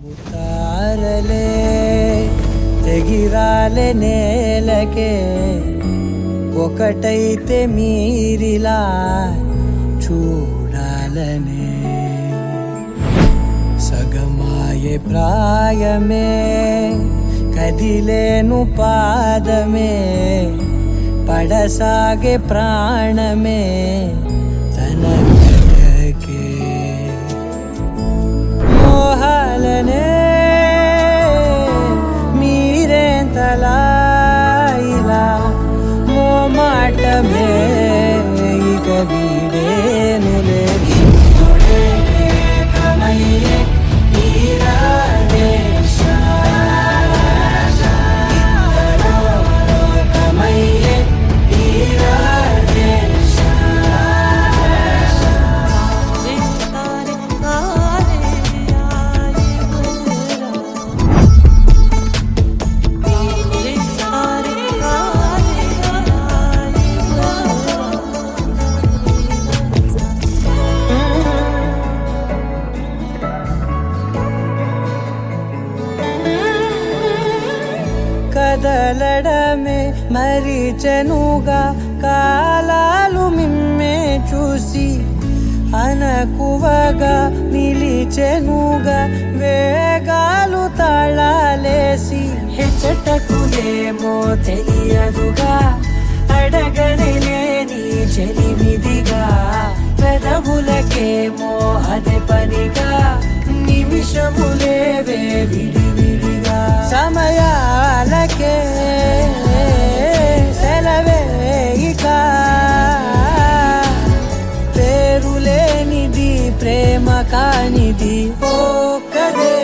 తారలే తెగిరాలే నేలకే ఒకటైతే మీరిలా చూడాలనే సగమాయే ప్రాయమే కదిలేను పాదమే పడసాగే ప్రాణమే తన వెనకే మోహాలనే మీరేంతలా ఇలా మోమాటమే ఇక వీడేనులే కదలడమే మరిచెనుగా కాలాలు మిమ్మే చూసి అనకువగా నిలిచెనుగా వేగాలు తాళాలేసి హెచ్చటకులేమో తెలియదుగా అడగనిలేని చెలిమిదిగా పెదవులకేమో అదే పనిగా నిమిషములేవే విడివిడిగా సమయాలకే సెలవే ఇక పేరులేనిది ప్రేమ కానిది ఓ కదే